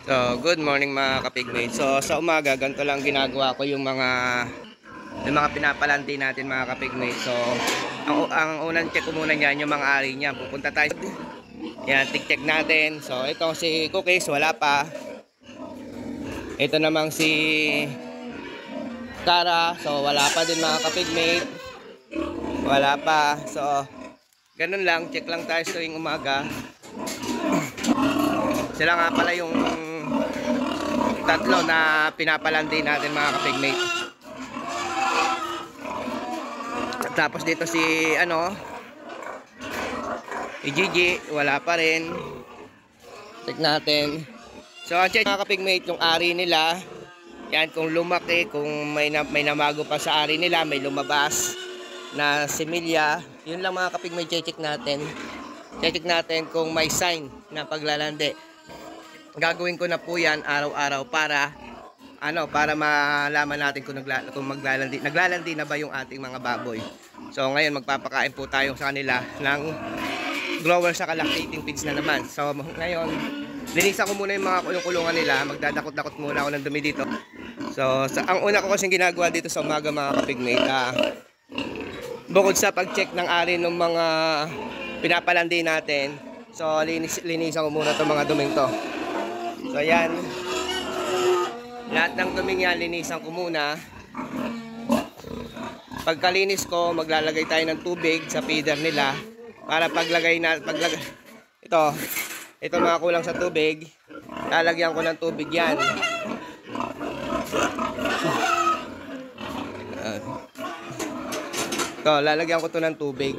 So, good morning mga kapigmate. So, sa umaga, ganito lang ginagawa ko yung mga pinapalanti natin mga kapigmate. So, ang unang check ko muna yan, yung mga ari niya. Pupunta tayo. Yan, check natin. So, ito si Cookies, wala pa. Ito namang si Cara. So, wala pa din mga kapigmate. Wala pa. So, ganun lang. Check lang tayo tuwing umaga. Sila nga pala yung tatlo na pinapalanti natin mga kapigmate. Tapos dito si Gigi, wala pa rin. Check natin. So check mga kapigmate yung ari nila. Yan, kung lumaki, kung may namago pa sa ari nila, may lumabas na similya. Yun lang mga kapigmate, check natin. Check natin kung may sign na paglalandi. Gagawin ko na po yan araw-araw para malaman natin kung naglalandi na ba yung ating mga baboy. So ngayon magpapakain po tayo sa kanila ng grower sa lactating feeds na naman. So ngayon linisan ko muna yung mga kulungan nila, magdadakot-dakot muna ako ng dumi dito. So ang una ko kasing ginagawa dito sa umaga mga kapigmate, bukod sa pag-check ng ari ng mga pinapalandi natin, so linisan ko muna itong mga duming to. So ayan, lahat ng duming yan linisan ko muna. Pagkalinis ko, maglalagay tayo ng tubig sa feeder nila para ito mga kulang sa tubig, lalagyan ko ng tubig yan. Ito, lalagyan ko to ng tubig.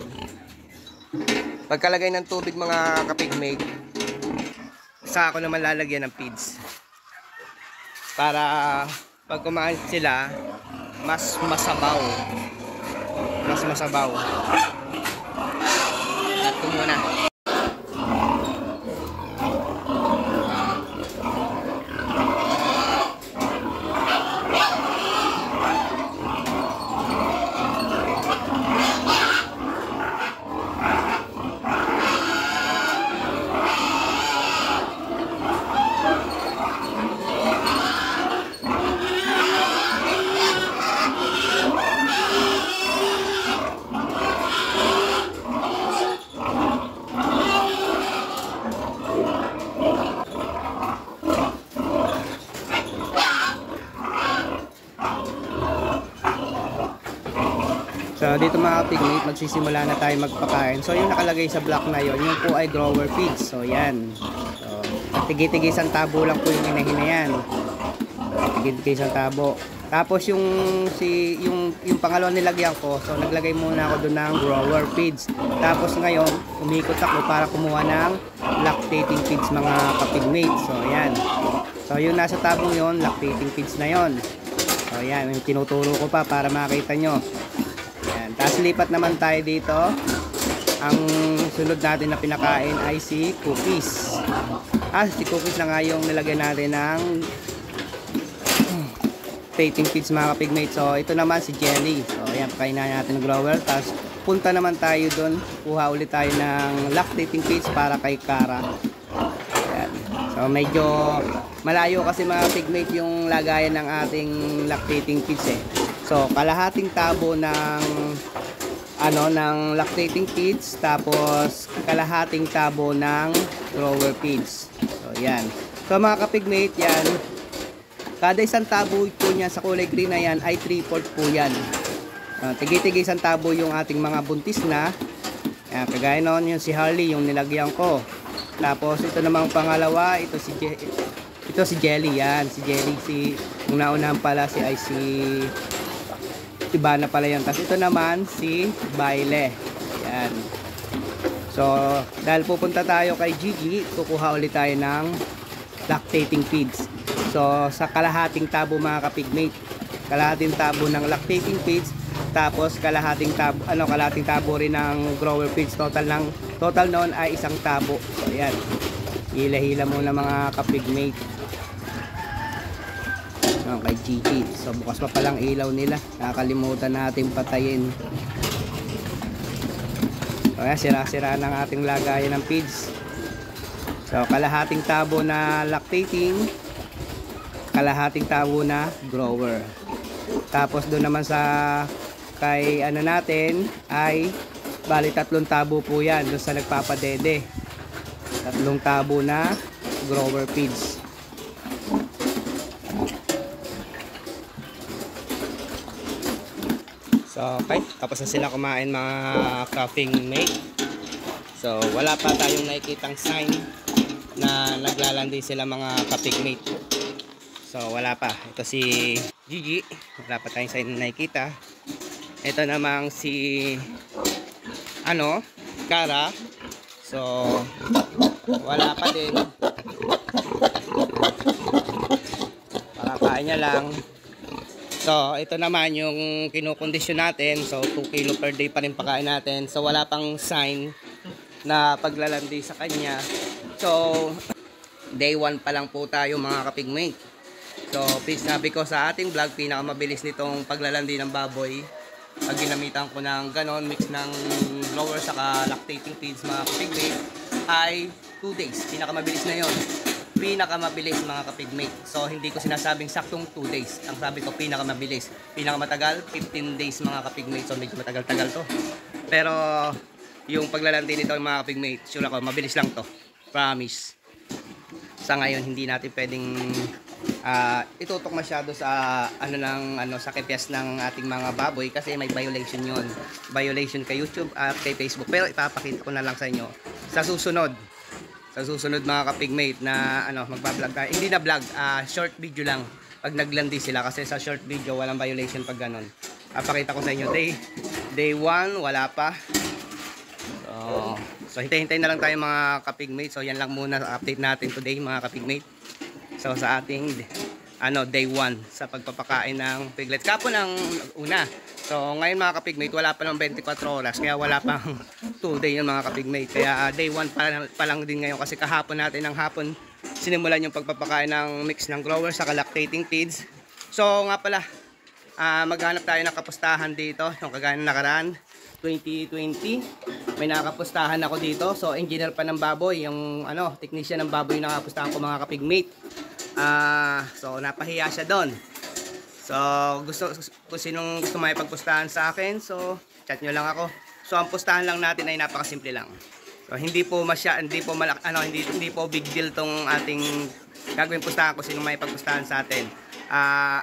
Pagkalagay ng tubig mga kapigmate, saka ako naman lalagyan ng feeds para pag kumain sila mas masabaw. At ko muna. So dito mga kapigmate, magsisimula na tayo magpakain. So yung nakalagay sa block na yon, yun po ay grower feeds. So yan. So tigi-tigi isang tabo lang po yung hinahin yan. Tigi-tigi isang tabo. Tapos yung pangalawang nilagyan ko, so naglagay muna ako doon ng grower feeds. Tapos ngayon, umikot ako para kumuha ng lactating feeds mga kapigmate. So yan. So yung nasa tabong yon, lactating feeds na yon. So yan, yung tinuturo ko pa para makita nyo. Tapos lipat naman tayo dito. Ang sunod natin na pinakain ay si Cookies. Si Cookies na nga yung nilagyan natin ng lactating feeds mga kapigmate. So ito naman si Jelly. So ayan, pakain na natin ng grower. Tapos punta naman tayo dun, kuha ulit tayo ng lactating feeds para kay Cara. Ayan. So medyo malayo kasi mga kapigmate yung lagayan ng ating lactating feeds eh. So kalahating tabo ng lactating feeds, tapos kalahating tabo ng grower feeds. So yan. So mga kapigmate, yan, kada isang tabo po niya sa kulay green na yan ay 3/4 po yan. Tigi-tigi isang tabo yung ating mga buntis na. Yan, kagaya noon yung si Harley yung nilagyan ko. Tapos ito namang pangalawa, ito si Jelly. Yan, si Jelly, yung naunahan pala si iba na pala yan. Tapos ito naman si Baile. Yan. So dahil pupunta tayo kay Gigi, kukuha ulit tayo ng lactating feeds. So sa kalahating tabo mga kapigmate, kalahating tabo ng lactating feeds, tapos kalahating tabo rin ng grower feeds. Total noon ay isang tabo. So yan, hila-hila muna mga kapigmate kay Gigi. So bukas pa palang ilaw nila, nakakalimutan natin patayin. So ayan, sira-sira ng ating lagayan ng feeds. So kalahating tabo na lactating, kalahating tabo na grower. Tapos doon naman sa kay ano natin ay bali 3 tabo po yan doon sa nagpapadede. 3 tabo na grower feeds. So okay, tapos na sila kumain mga ka-pig mate. So wala pa tayong nakikitang sign na naglalandi sila mga ka-pig mate. So wala pa. Ito si Gigi, wala pa tayong sign na nakikita. Ito namang si Kara. So wala pa din. Pakakain niya lang. So, ito naman yung kinukondisyon natin. So, 2 kilo per day pa rin pakain natin. So, wala pang sign na paglalandi sa kanya. So, day 1 pa lang po tayo mga ka-pig mate. So, sabi ko sa ating vlog, pinakamabilis nitong paglalandi ng baboy. Pag ginamitan ko ng ganon, mix ng lower saka lactating feeds mga ka-pig mate, ay 2 days. Pinakamabilis na yon. Pinakamabilis mga ka-pig mate. So hindi ko sinasabing saktong 2 days. Ang sabi ko pinakamabilis. Pinakamatagal 15 days mga ka-pig mate. So medyo matagal-tagal to. Pero yung paglalandi nito mga ka-pig mate, sure ako mabilis lang to. Promise. Sa ngayon hindi natin pwedeng itutok masyado sa sa kepias ng ating mga baboy kasi may violation yon. Violation kay YouTube at kay Facebook. Pero ipapakita ko na lang sa inyo sa susunod. Sa susunod mga ka-pig mate na magba-vlog tayo. Hindi na vlog, short video lang pag naglandi sila kasi sa short video walang violation pag ganon. Papakita ko sa inyo day 1 wala pa. So hintay-hintay na lang tayo mga ka-pig mate. So yan lang muna sa update natin today mga ka-pig mate. So sa ating day 1 sa pagpapakain ng piglet. Kapon ang una. So ngayon mga ka-pig mate wala pa ng 24 oras kaya wala pang 2 day yung mga ka-pig mate. Kaya day 1 pa lang din ngayon kasi kahapon natin ng hapon sinimulan yung pagpapakain ng mix ng grower sa lactating feeds. So nga pala maghanap tayo ng kapustahan dito yung kagaya ng nakaraan 2020 may nakapustahan ako dito. So engineer pa ng baboy yung technician ng baboy yung nakapustahan ko mga ka-pig mate. So napahiya siya doon. So kung sinong gusto may pagpustahan sa akin, so chat nyo lang ako. So ang pustahan lang natin ay napakasimple lang. So hindi po hindi po big deal tong ating gagawin pustahan kung sinong may pagpustahan sa atin.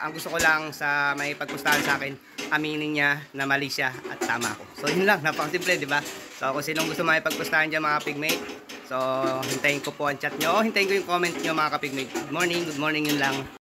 Ang gusto ko lang sa may pagpustahan sa akin, aminin niya na mali siya at tama ako. So yun lang, napakasimple, di ba? So kung sinong gusto may pagpustahan diyan mga pig mate, so hintayin ko po ang chat nyo, hintayin ko yung comment nyo mga ka-pig mate. Good morning, yun lang.